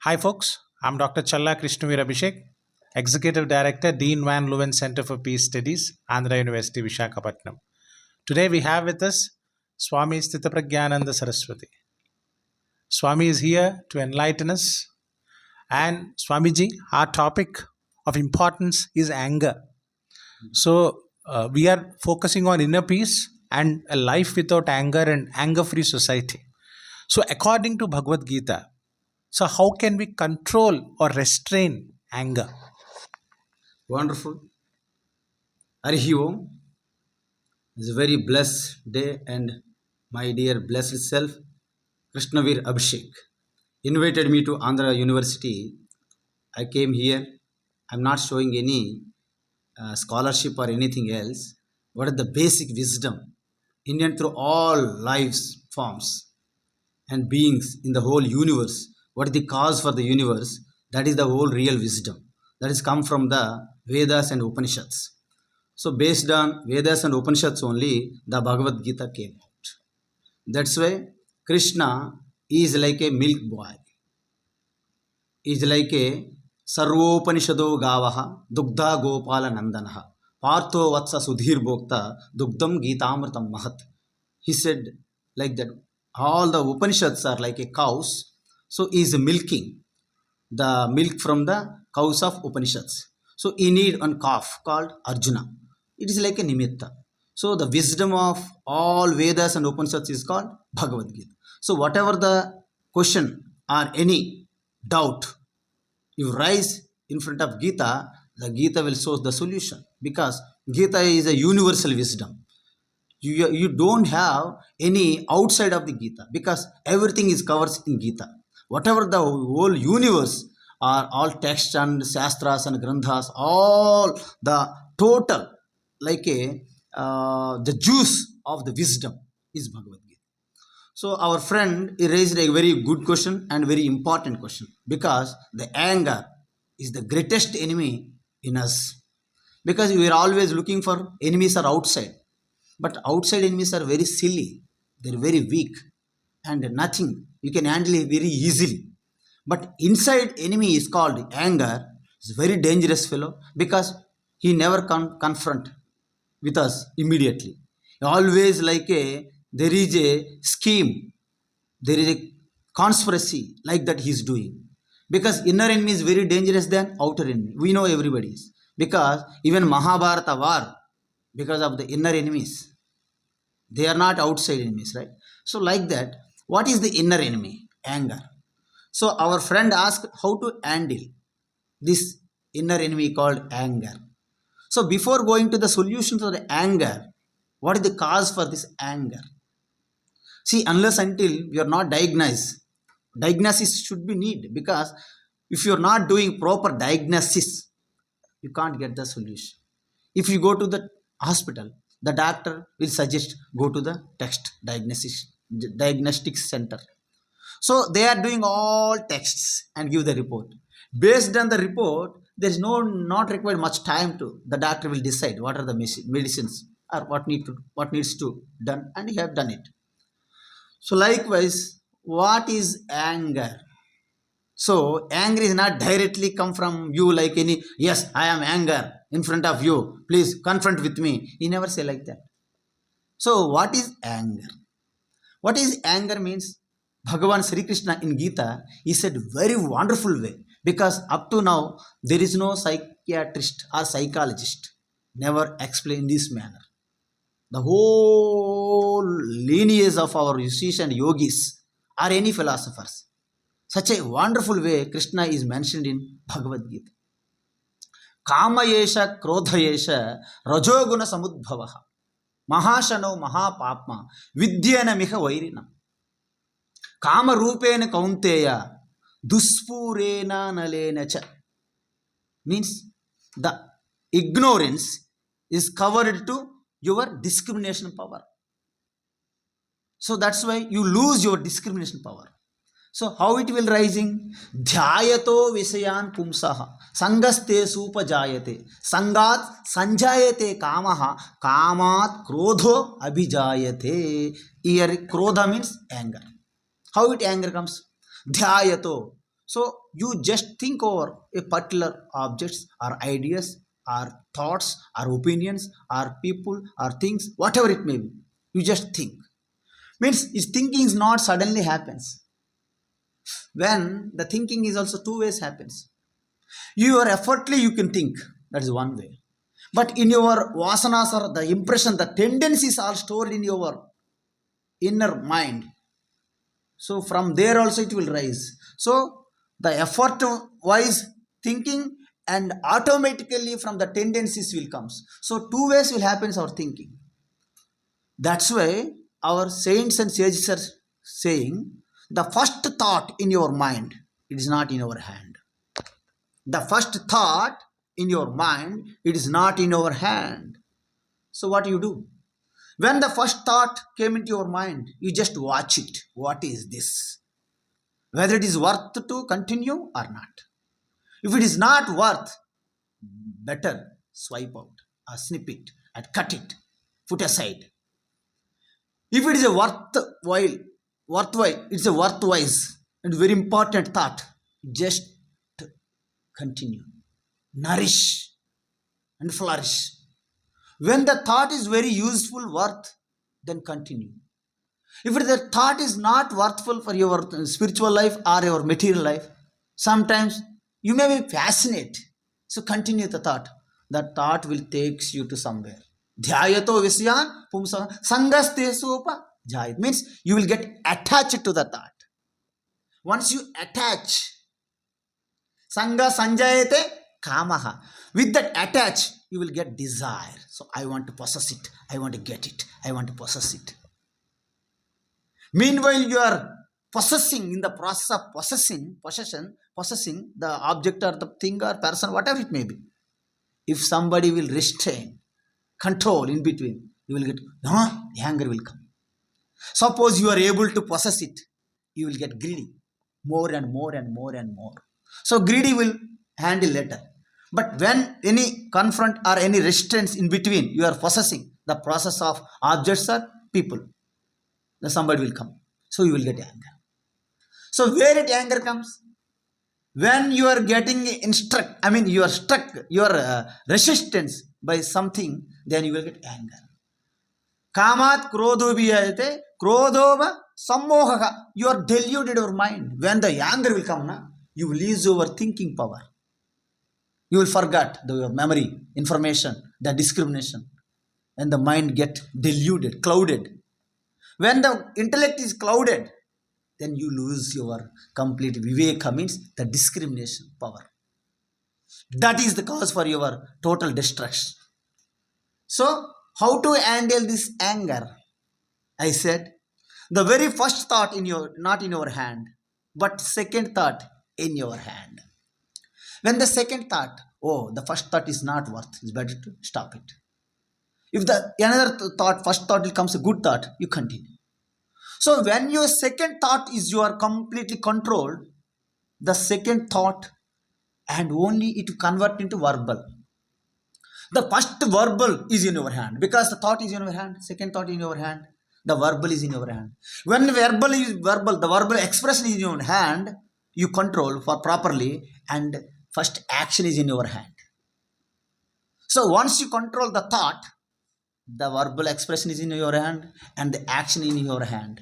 Hi, folks. I'm Dr. Challa Krishnaveer Abhishek, Executive Director, Dean Van Leeuwen Center for Peace Studies, Andhra University, Visakhapatnam. Today we have with us Swami Sthitaprajnananda Saraswati. Swami is here to enlighten us. And Swamiji, our topic of importance is anger. So we are focusing on inner peace and a life without anger and anger-free society. So according to Bhagavad Gita, so how can we control or restrain anger? Wonderful. Arihi Om. It's a very blessed day, and my dear blessed self, Krishnaveer Abhishek, invited me to Andhra University. I came here. I'm not showing any scholarship or anything else. What is the basic wisdom? Indian through all lives, forms, and beings in the whole universe. What is the cause for the universe? That is the whole real wisdom. That is come from the Vedas and Upanishads. So based on Vedas and Upanishads only, the Bhagavad Gita came out. That's why Krishna is like a milk boy. Is like a Sarvopanishado Gavaha, Dugdha Gopala Nandanaha, Partho Vatsa Sudhir Bhokta, Dugdam Gitamritam Mahat. He said like that. All the Upanishads are like a cows. So he is milking the milk from the cows of Upanishads. So he need one calf called Arjuna. It is like a nimitta. So the wisdom of all Vedas and Upanishads is called Bhagavad Gita. So whatever the question or any doubt you rise in front of Gita, the Gita will show the solution, because Gita is a universal wisdom. You don't have any outside of the Gita, because everything is covered in Gita. Whatever the whole universe are all texts and shastras and granthas, all the total like a the juice of the wisdom is Bhagavad Gita. So our friend he raised a very good question and very important question, because the anger is the greatest enemy in us, because we are always looking for enemies are outside, but outside enemies are very silly, they're very weak and nothing you can handle it very easily. But inside enemy is called anger. It's a very dangerous fellow, because he never confront with us immediately. Always like a there is a scheme, there is a conspiracy like that he's doing. Because inner enemy is very dangerous than outer enemy. We know everybody is. Because even Mahabharata war, because of the inner enemies. They are not outside enemies, right? So like that, what is the inner enemy? Anger. So our friend asked how to handle this inner enemy called anger. So before going to the solution to the anger, what is the cause for this anger? See, unless until you are not diagnosed, diagnosis should be need, because if you are not doing proper diagnosis, you can't get the solution. If you go to the hospital, the doctor will suggest go to the text diagnostic center. So they are doing all texts and give the report. Based on the report, there is not required much time to the doctor will decide what are the medicines or what needs to done, and he have done it. So likewise, what is anger? So anger is not directly come from you like any, yes, I am anger in front of you, please confront with me. He never say like that. So what is anger? What is anger means? Bhagavan Sri Krishna in Gita, he said very wonderful way, because up to now there is no psychiatrist or psychologist never explained this manner. The whole lineage of our rishis and yogis or any philosophers, such a wonderful way Krishna is mentioned in Bhagavad Gita. Kamayesha krodhayesha rajoguna samudbhavaha mahashano mahapapma vidyana miha vairinam kama rupena kaunteya duspurena nalena cha. Means the ignorance is covered to your discrimination power. So that's why you lose your discrimination power. So how it will rising? Dhyayato visayan pumsaha sangaste supajayate sangat sanjayate kamaha kamat krodho abhijayate. Here krodha means anger. How it anger comes? Dhyayato. So you just think over a particular objects or ideas or thoughts or opinions or people or things, whatever it may be. You just think. Means is thinking is not suddenly happens. When the thinking is also two ways happens. Your effortly you can think. That is one way. But in your vasanas or the impression, the tendencies are stored in your inner mind. So from there also it will rise. So the effort wise thinking and automatically from the tendencies will comes. So two ways will happen our thinking. That's why our saints and sages are saying the first thought in your mind, it is not in our hand. The first thought in your mind, it is not in our hand. So what you do? When the first thought came into your mind, you just watch it. What is this? Whether it is worth to continue or not. If it is not worth, better swipe out or snip it and cut it, put aside. If it is a worthwhile, it's a worthwhile and very important thought. Just continue, nourish and flourish. When the thought is very useful, worth, then continue. If the thought is not worthful for your spiritual life or your material life, sometimes you may be fascinated. So continue the thought. That thought will take you to somewhere. Dhyayato visyan pumsa sangaste sopa jayat. Means you will get attached to the thought. Once you attach, sanga sanjayate kamaha. With that attach, you will get desire. So I want to possess it. I want to get it. I want to possess it. Meanwhile, you are possessing, in the process of possessing the object or the thing or person, whatever it may be. If somebody will restrain, control in between, you will get, the anger will come. Suppose you are able to possess it, you will get greedy. More and more and more and more. So greedy will handle later. But when any confront or any restraints in between, you are possessing the process of objects or people, then somebody will come. So you will get anger. So where it anger comes? When you are getting you are struck, your resistance by something, then you will get anger. Kamat krodho bhiyate, krodhova sammohaha. You are deluded your mind. When the anger will come, you will lose your thinking power. You will forget your memory, information, the discrimination. And the mind get deluded, clouded. When the intellect is clouded, then you lose your complete viveka, means the discrimination power. That is the cause for your total destruction. So, how to handle this anger? I said, the very first thought not in your hand, but second thought in your hand. When the second thought, the first thought is not worth, it's better to stop it. If the another thought, first thought becomes a good thought, you continue. So when your second thought is you are completely controlled, the second thought and only it convert into verbal. The first verbal is in your hand because the thought is in your hand, second thought in your hand, the verbal is in your hand. When the verbal expression is in your hand, you control for properly and first action is in your hand. So once you control the thought, the verbal expression is in your hand and the action in your hand.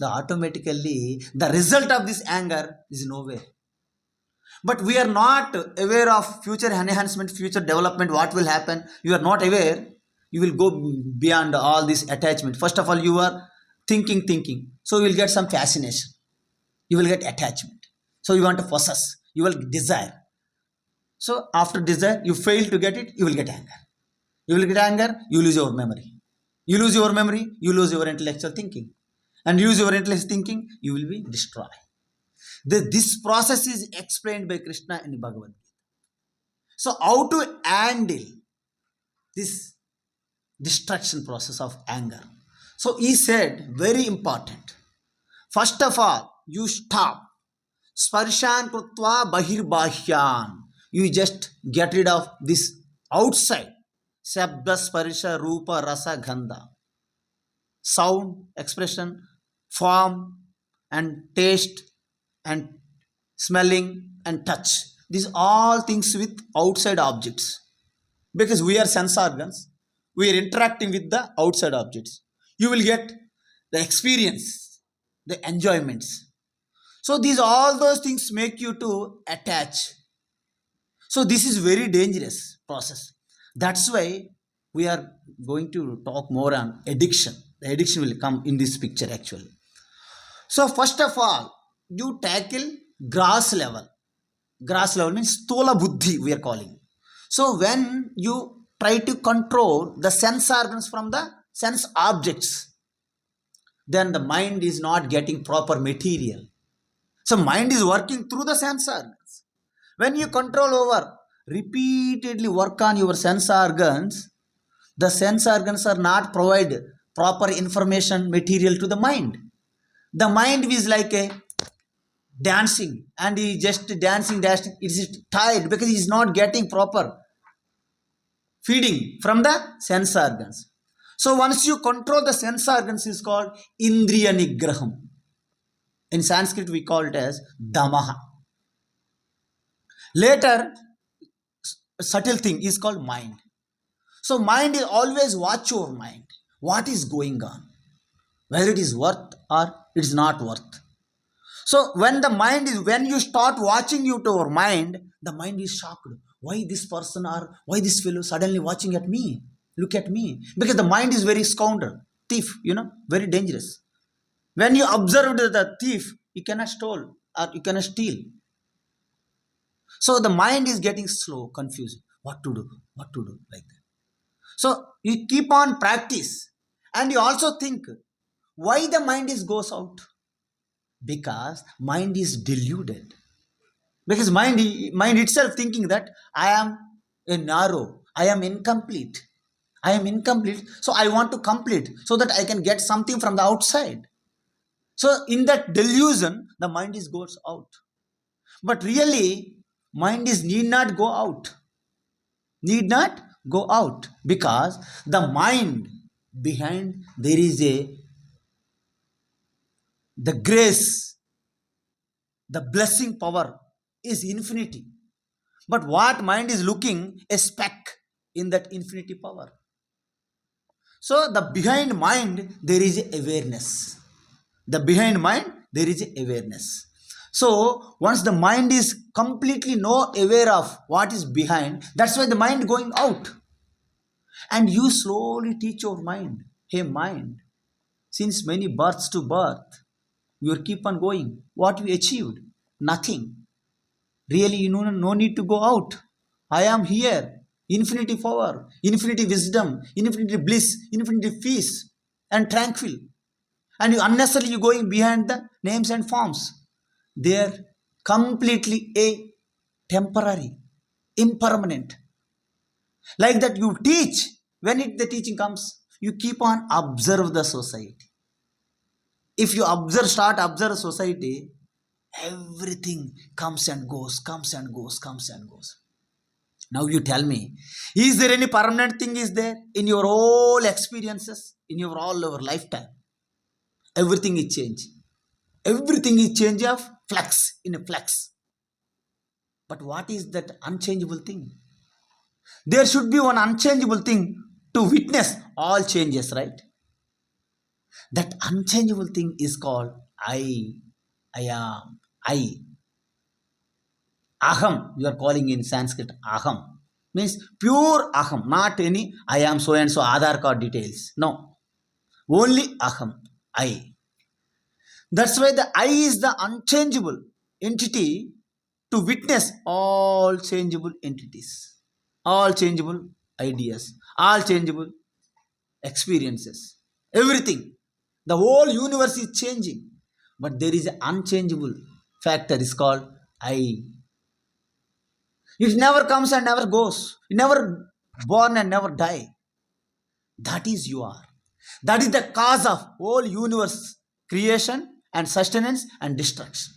Automatically the result of this anger is nowhere. But we are not aware of future enhancement, future development, what will happen. You are not aware. You will go beyond all this attachment. First of all, you are thinking. So you will get some fascination. You will get attachment. So you want to possess. You will desire. So after desire, you fail to get it, you will get anger. You will get anger, you lose your memory. You lose your memory, you lose your intellectual thinking. And use your intellectual thinking, you will be destroyed. This process is explained by Krishna in the Bhagavad Gita. So how to handle this destruction process of anger? So he said, very important. First of all, you stop. Sparshan krutva bahirbahyan. You just get rid of this outside. Shabda, sparsha, rupa, rasa, gandha. Sound, expression, form, and taste, and smelling, and touch. These all things with outside objects. Because we are sense organs, we are interacting with the outside objects. You will get the experience, the enjoyments. So these all those things make you to attach. So this is very dangerous process. That's why we are going to talk more on addiction. The addiction will come in this picture actually. So first of all, you tackle grass level. Grass level means sthola buddhi we are calling. So when you try to control the sense organs from the sense objects, then the mind is not getting proper material. So mind is working through the sense organs. When you control over, repeatedly work on your sense organs, the sense organs are not provide proper information material to the mind. The mind is like a dancing and he just dancing. It is tired because he is not getting proper feeding from the sense organs. So once you control the sense organs is called indriya nigraham. In Sanskrit we call it as damaha. Later, subtle thing is called mind. So mind is always watch your mind. What is going on? Whether it is worth or it is not worth. So when you start watching your mind, the mind is shocked. Why this person or why this fellow suddenly watching at me? Look at me. Because the mind is very scoundrel, thief, very dangerous. When you observe the thief, you cannot steal or you cannot steal. So the mind is getting slow, confused. What to do, like that. So you keep on practice and you also think why the mind goes out. Because mind is deluded. Because mind itself thinking that I am a narrow, I am incomplete. So I want to complete so that I can get something from the outside. So in that delusion, the mind goes out. But really, mind need not go out. Need not go out. Because the mind behind there is the grace, the blessing power is infinity. But what mind is looking? A speck in that infinity power. So the behind mind there is awareness. The behind mind there is awareness. So once the mind is completely aware of what is behind, that's why the mind going out. And you slowly teach your mind, hey mind, since many births to birth, you keep on going. What you achieved? Nothing. Really, you no need to go out. I am here. Infinity power, infinity wisdom, infinity bliss, infinity peace and tranquil. And you unnecessarily going behind the names and forms. They are completely temporary, impermanent. Like that you teach. When the teaching comes, you keep on observe the society. If you start observe society, everything comes and goes. Now you tell me, is there any permanent thing is there in your all experiences, in your all over lifetime? Everything is change. Everything is change of flux in a flux. But what is that unchangeable thing? There should be one unchangeable thing to witness all changes, right? That unchangeable thing is called I am, I. Aham, you are calling in Sanskrit aham. Means pure aham, not any I am so and so Aadhaar card details. No. Only aham, I. That's why the I is the unchangeable entity to witness all changeable entities, all changeable ideas, all changeable experiences, everything. The whole universe is changing, but there is an unchangeable factor is called I. It never comes and never goes. It never born and never die. That is you are. That is the cause of whole universe creation and sustenance and destruction.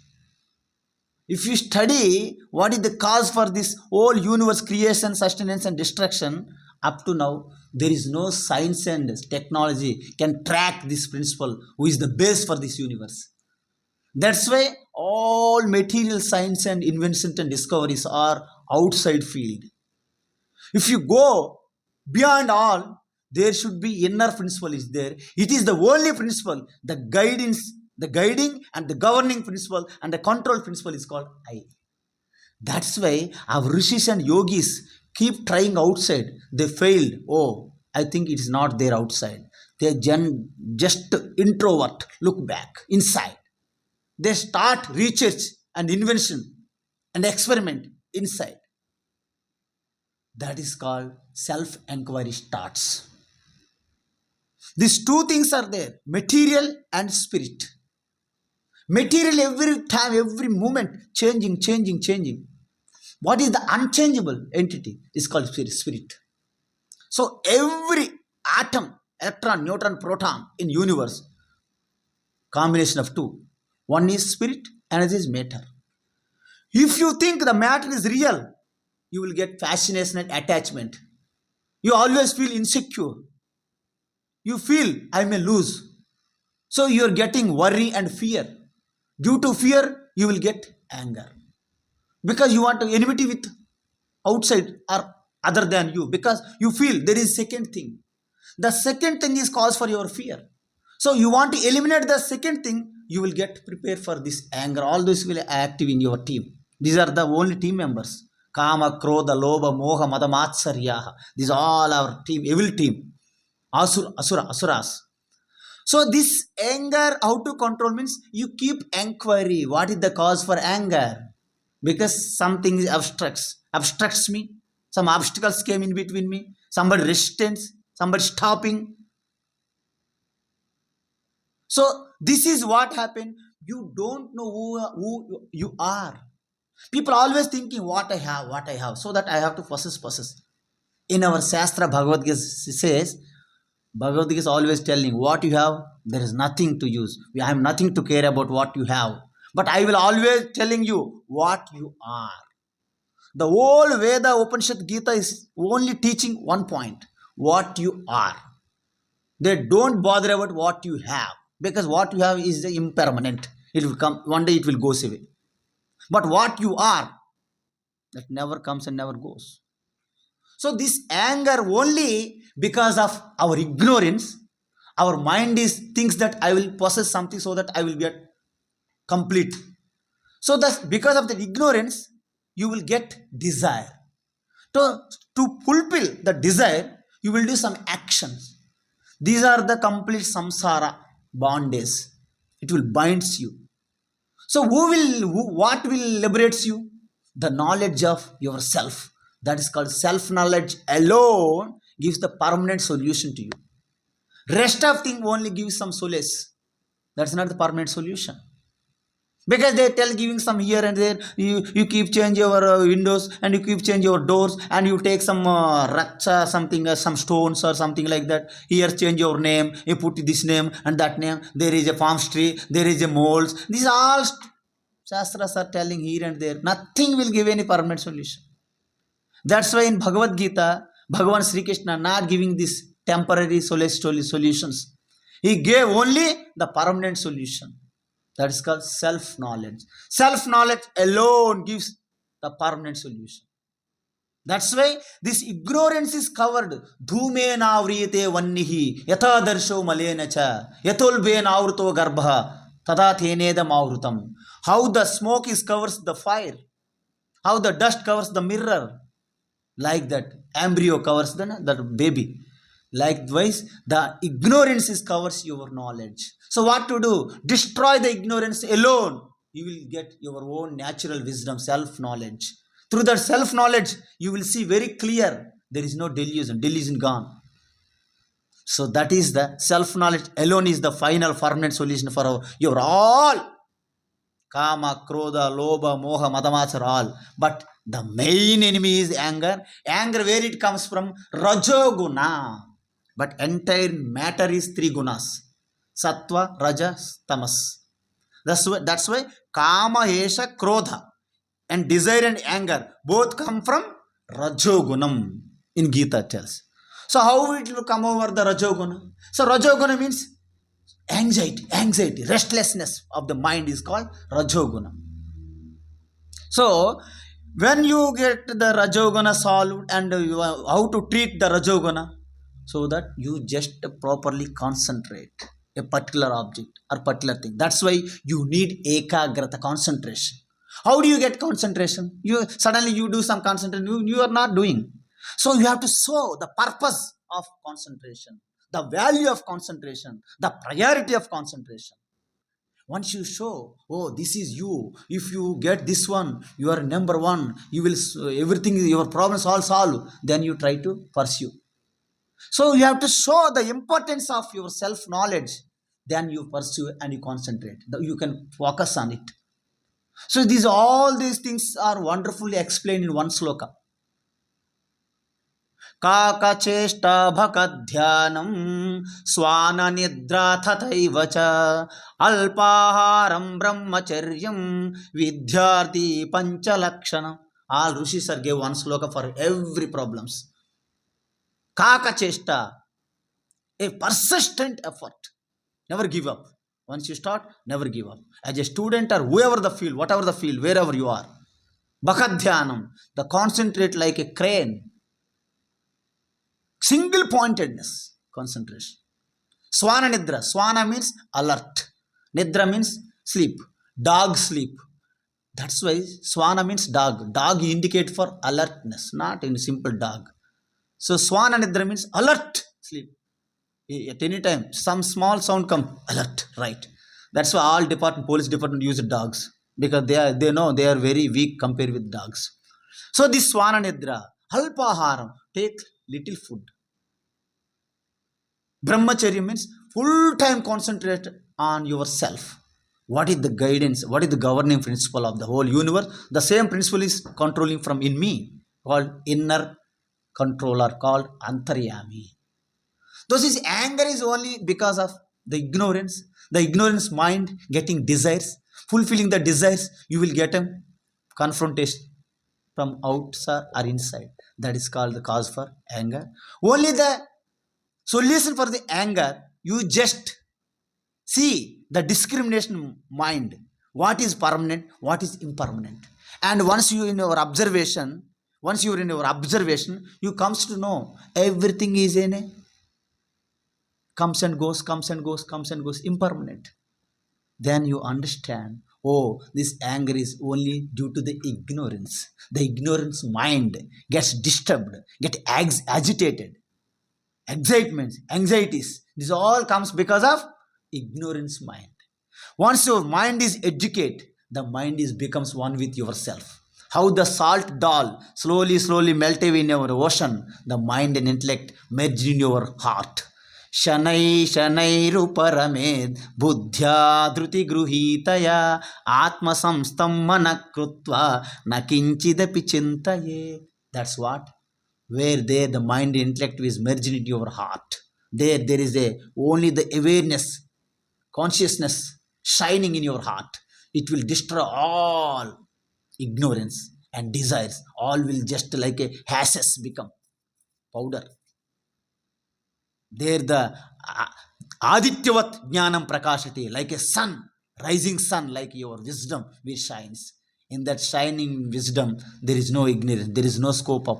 If you study what is the cause for this whole universe creation, sustenance and destruction, up to now, there is no science and technology can track this principle, who is the base for this universe. That's why all material science and inventions and discoveries are outside field. If you go beyond all, there should be inner principle is there. It is the only principle, the guidance, the guiding and the governing principle and the control principle is called I. That's why our rishis and yogis keep trying outside. They failed. Oh, I think it is not there outside. They just introvert. Look back inside. They start research and invention and experiment inside. That is called self-enquiry starts. These two things are there, material and spirit. Material every time, every moment, changing. What is the unchangeable entity? Is called spirit. So every atom, electron, neutron, proton in universe, combination of two. One is spirit, another is matter. If you think the matter is real, you will get fascination and attachment. You always feel insecure. You feel I may lose. So you are getting worry and fear. Due to fear, you will get anger. Because you want to enmity with outside or other than you. Because you feel there is second thing. The second thing is cause for your fear. So you want to eliminate the second thing, you will get prepared for this anger. All this will active in your team. These are the only team members. Kama, Krodha, Lobha, Moha, Mada, Matsaryaha. These are all our team, evil team. Asuras. So this anger, how to control means you keep inquiry. What is the cause for anger? Because something obstructs me. Some obstacles came in between me. Somebody resistance, somebody stopping. So this is what happened. You don't know who you are. People always thinking what I have, so that I have to possess. In our Shastra, Bhagavad Gita says, Bhagavad Gita is always telling what you have, there is nothing to use. I have nothing to care about what you have. But I will always telling you what you are. The whole Veda Upanishad Gita is only teaching one point. What you are. They don't bother about what you have. Because what you have is impermanent. It will come, one day it will go away. But what you are, that never comes and never goes. So this anger only because of our ignorance, our mind thinks that I will possess something so that I will get complete. So that's because of the ignorance, you will get desire. To fulfill the desire, you will do some actions. These are the complete samsara bondage. It will binds you. So what will liberates you? The knowledge of yourself. That is called self-knowledge alone gives the permanent solution to you. Rest of thing only gives some solace. That's not the permanent solution. Because they tell giving some here and there, you keep change your windows and you keep change your doors and you take some racha, something, some stones or something like that. Here change your name, you put this name and that name. There is a palm tree, there is a molds. These all Shastras are telling here and there. Nothing will give any permanent solution. That's why in Bhagavad Gita, Bhagavan Sri Krishna not giving this temporary solutions. He gave only the permanent solution. That is called self-knowledge. Self-knowledge alone gives the permanent solution. That's why this ignorance is covered. Dhume navriyate vannihi yatha darsho malena cha yatulbe navruto garbha tada theneda mavrutam. How the smoke is covers the fire. How the dust covers the mirror. Like that embryo covers the baby. Likewise, the ignorance is covers your knowledge. So what to do? Destroy the ignorance alone. You will get your own natural wisdom, self-knowledge. Through that self-knowledge, you will see very clear there is no delusion. Delusion gone. So that is the self-knowledge alone is the final permanent solution for your all. Kama, Krodha, Lobha, Moha, Madamachar, all. But the main enemy is anger. Anger, where it comes from? Rajoguna. But entire matter is three gunas. Sattva, Rajas, Tamas. That's why Kama, Hesha, Krodha and desire and anger both come from Rajogunam in Gita tells. So how it will come over the Rajoguna? So Rajoguna means Anxiety, restlessness of the mind is called Rajoguna. So, when you get the Rajoguna solved and how to treat the Rajoguna, so that you just properly concentrate a particular object or particular thing. That's why you need ekagrata, concentration. How do you get concentration? You suddenly you do some concentration, you are not doing. So you have to show the purpose of concentration, the value of concentration, the priority of concentration. Once you show, oh, this is you, if you get this one, you are number one, you will everything, your problems all solve, then you try to pursue. So you have to show the importance of your self knowledge, then you pursue and you concentrate, you can focus on it. So all these things are wonderfully explained in one sloka. काकचेष्टाभकध्यानं स्वाननिद्रा तथैव च अल्पाहारं ब्रह्मचर्यं विद्यार्थी पंचलक्षणम्. All rishis are gave one sloka for every problems. Kakachesta, a persistent effort. Never give up. Once you start, never give up. As a student or whoever the field, whatever the field, wherever you are. Bhakadhyanam, the concentrate like a crane. Single pointedness, concentration. Swana Nidra. Swana means alert. Nidra means sleep. Dog sleep. That's why Swana means dog. Dog indicate for alertness, not in simple dog. So Swana Nidra means alert sleep. At any time, some small sound come, alert, right? That's why all police department use dogs, because they know they are very weak compared with dogs. So this Swana Nidra, Halpaharam, take little food. Brahmacharya means full time concentrate on yourself. What is the guidance? What is the governing principle of the whole universe? The same principle is controlling from in me, called inner controller, called Antaryami. Those is anger is only because of the ignorance mind getting desires, fulfilling the desires, you will get a confrontation from outside or inside. That is called the cause for anger. Only the solution for the anger, you just see the discrimination mind. What is permanent, what is impermanent. And once you are in your observation, you comes to know everything is in a comes and goes, impermanent. Then you understand, oh, this anger is only due to the ignorance. The ignorance mind gets disturbed, get agitated, excitements, anxieties. This all comes because of ignorance mind. Once your mind is educated, the mind becomes one with yourself. How the salt doll slowly melt away in your ocean, the mind and intellect merge in your heart. शनैरुपरमेद् बुद्ध्या धृतिगृहीतया आत्मसंस्थं मनः कृत्वा न किंचिदपि चिन्तये. That's what? Where there the mind and intellect is merged into your heart. There is only the awareness, consciousness shining in your heart. It will destroy all ignorance and desires. All will just like a hashes become powder. There the adityavat jnanam prakashati, like a sun, rising sun, like your wisdom which shines. In that shining wisdom, there is no ignorance, there is no scope,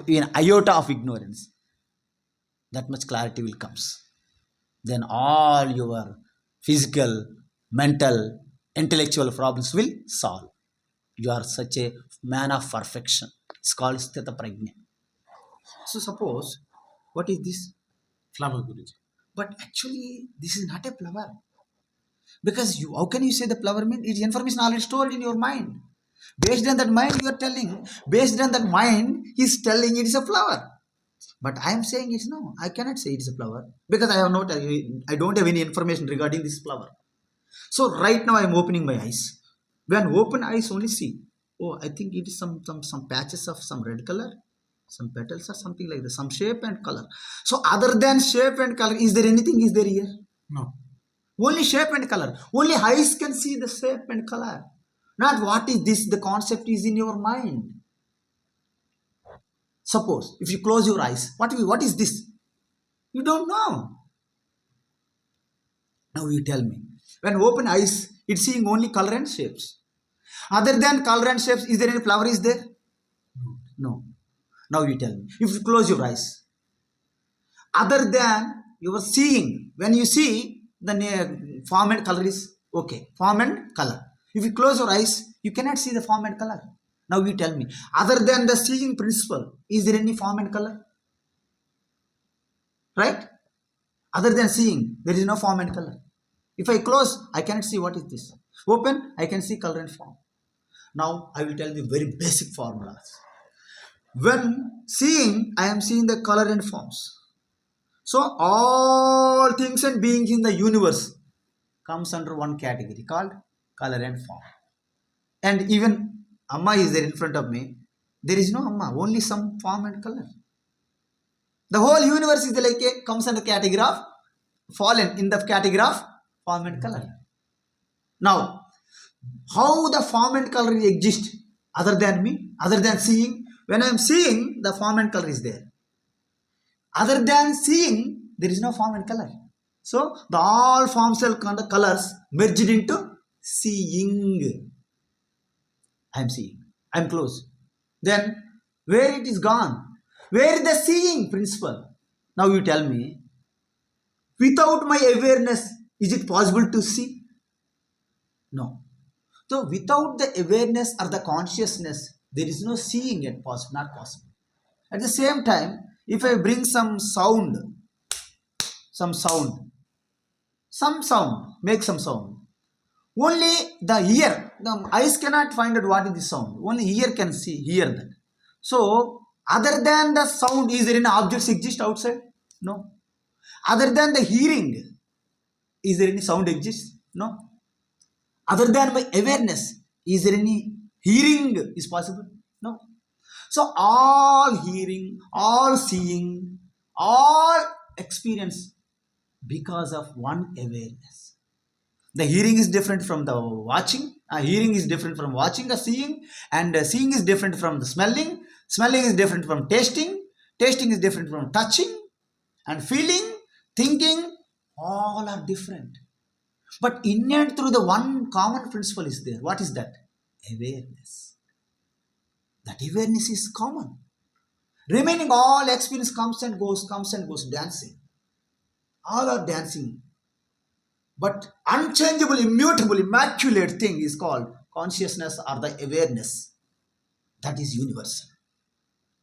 even iota of ignorance. That much clarity will comes. Then all your physical, mental, intellectual problems will solve. You are such a man of perfection. It's called Sthitaprajnananda. So suppose, what is this? Flower, Guruji. But actually, this is not a flower. Because how can you say the flower means? It's information already stored in your mind. Based on that mind, you are telling. Based on that mind, he's telling it is a flower. But I am saying it's no. I cannot say it is a flower because I don't have any information regarding this flower. So right now I am opening my eyes. When open eyes, only see. Oh, I think it is some patches of some red color, some petals or something like that, some shape and color. So other than shape and color, is there anything is there here? No. Only shape and color. Only eyes can see the shape and color. Not what is this, the concept is in your mind. Suppose, if you close your eyes, what is this? You don't know. Now you tell me. When open eyes, it's seeing only color and shapes. Other than color and shapes, is there any flower is there? No. Now you tell me. If you close your eyes, other than your seeing, when you see the form and color is okay. Form and color. If you close your eyes, you cannot see the form and color. Now you tell me. Other than the seeing principle, is there any form and color? Right? Other than seeing, there is no form and color. If I close, I cannot see what is this. Open, I can see color and form. Now I will tell you very basic formulas. When seeing, I am seeing the color and forms. So all things and beings in the universe comes under one category called color and form. And even Amma is there in front of me. There is no Amma, only some form and color. The whole universe is like comes under category of fallen in the category of form and color. Now, how the form and color exist other than me, other than seeing? When I am seeing, the form and color is there. Other than seeing, there is no form and color. So, the all forms and colors merged into seeing. I am seeing. I am close. Then, where it is gone? Where is the seeing principle? Now you tell me, without my awareness, is it possible to see? No. So without the awareness or the consciousness, there is no seeing yet possible, not possible. At the same time, if I bring some sound, make some sound. Only the ear, the eyes cannot find out what is the sound. Only ear can hear that. So, other than the sound, is there any objects exist outside? No. Other than the hearing, is there any sound exist? No. Other than my awareness, is there any hearing is possible? No. So all hearing, all seeing, all experience because of one awareness. The hearing is different from the watching. Hearing is different from watching or seeing. And seeing is different from the smelling. Smelling is different from tasting. Tasting is different from touching. And feeling, thinking, all are different. But in and through the one common principle is there. What is that? Awareness. That awareness is common. Remaining all experience comes and goes, dancing. All are dancing. But unchangeable, immutable, immaculate thing is called consciousness or the awareness. That is universal.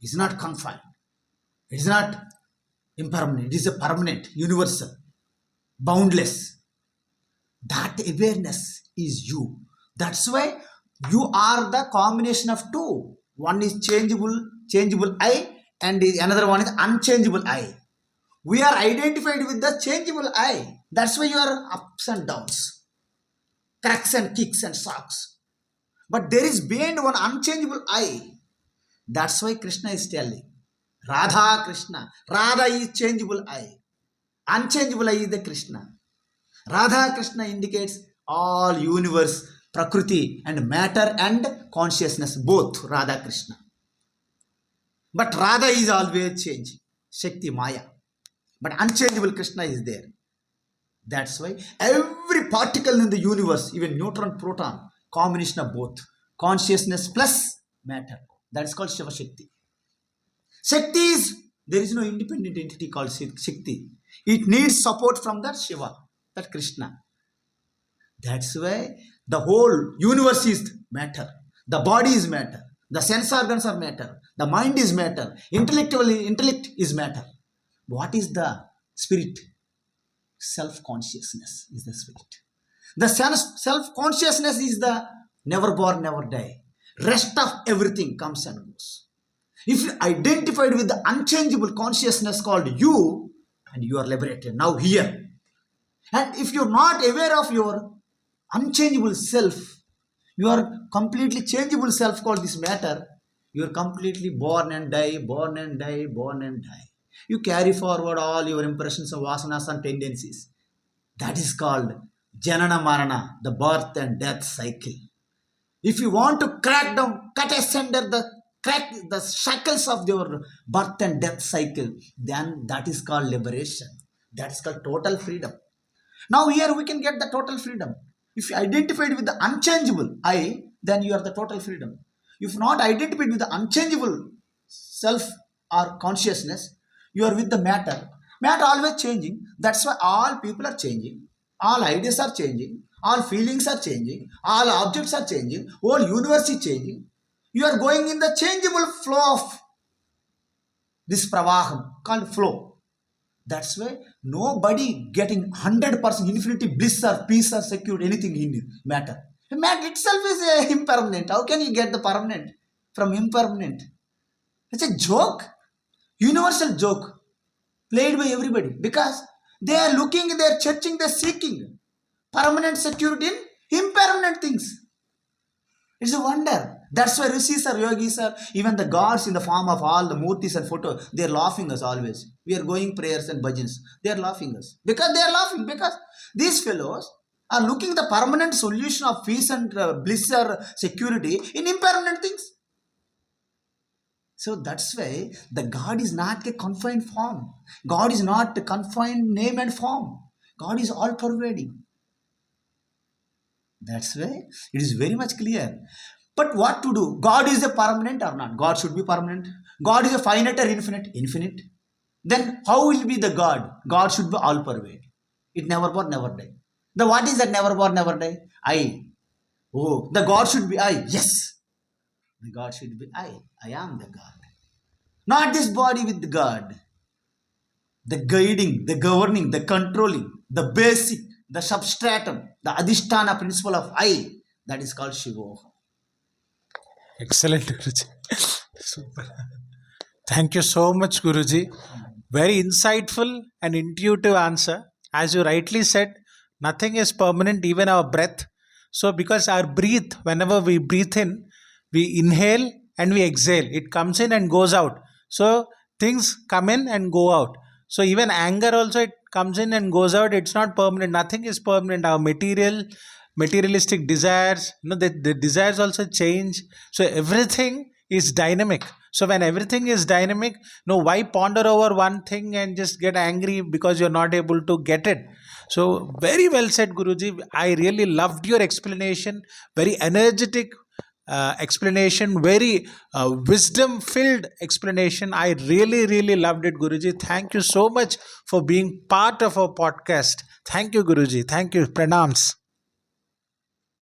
It is not confined. It is not impermanent. It is a permanent, universal, boundless. That awareness is you. That's why you are the combination of two. One is changeable I, and another one is unchangeable I. We are identified with the changeable I. That's why you are ups and downs, cracks and kicks and shocks. But there is beyond one unchangeable I. That's why Krishna is telling, Radha Krishna. Radha is changeable I. Unchangeable I is the Krishna. Radha Krishna indicates all universe, Prakriti and matter and consciousness, both Radha Krishna. But Radha is always changing, Shakti Maya. But unchangeable Krishna is there. That's why every particle in the universe, even neutron, proton, combination of both, consciousness plus matter. That is called Shiva Shakti. Shakti is, there is no independent entity called Shakti. It needs support from that Shiva, that Krishna. That's why the whole universe is matter. The body is matter. The sense organs are matter. The mind is matter. Intellect is matter. What is the spirit? Self-consciousness is the spirit. The self-consciousness is the never born, never die. Rest of everything comes and goes. If you identified with the unchangeable consciousness called you, and you are liberated now here. And if you're not aware of your unchangeable self, your completely changeable self called this matter, you are completely born and die, born and die, born and die. You carry forward all your impressions of vasanas and tendencies. That is called Janana Marana, the birth and death cycle. If you want to crack asunder the shackles of your birth and death cycle, then that is called liberation. That is called total freedom. Now here we can get the total freedom. If you identified with the unchangeable I, then you are the total freedom. If not identified with the unchangeable self or consciousness, you are with the matter. Matter always changing. That's why all people are changing. All ideas are changing. All feelings are changing. All objects are changing. Whole universe is changing. You are going in the changeable flow of this pravaham called flow. That's why nobody getting 100% infinity bliss or peace or security, anything in matter. Matter itself is impermanent. How can you get the permanent from impermanent? It's a joke, universal joke, played by everybody because they are looking, they are searching, they are seeking permanent security in impermanent things. It's a wonder. That's why rishis or yogis or even the gods in the form of all the murtis and photos, they are laughing us always. We are going prayers and bhajans. They are laughing us. Because they are laughing. Because these fellows are looking the permanent solution of peace and bliss or security in impermanent things. So that's why the God is not a confined form. God is not a confined name and form. God is all pervading. That's why it is very much clear. But what to do? God is a permanent or not? God should be permanent. God is a finite or infinite? Infinite. Then how will be the God? God should be all pervade. It never born, never die. The what is that never born, never die? I. Oh, the God should be I. Yes. The God should be I. I am the God. Not this body with the God. The guiding, the governing, the controlling, the basic, the substratum, the adhisthana principle of I. That is called Shivoham. Excellent, Guruji. Super. Thank you so much, Guruji. Very insightful and intuitive answer. As you rightly said, nothing is permanent, even our breath. So, because our breath, whenever we breathe in, we inhale and we exhale. It comes in and goes out. So, things come in and go out. So, even anger also, it comes in and goes out. It's not permanent. Nothing is permanent. Our materialistic desires, the desires also change. So, everything is dynamic. So when everything is dynamic, why ponder over one thing and just get angry because you're not able to get it? So very well said, Guruji. I really loved your explanation. Very energetic explanation. Very wisdom-filled explanation. I really, really loved it, Guruji. Thank you so much for being part of our podcast. Thank you, Guruji. Thank you. Pranams.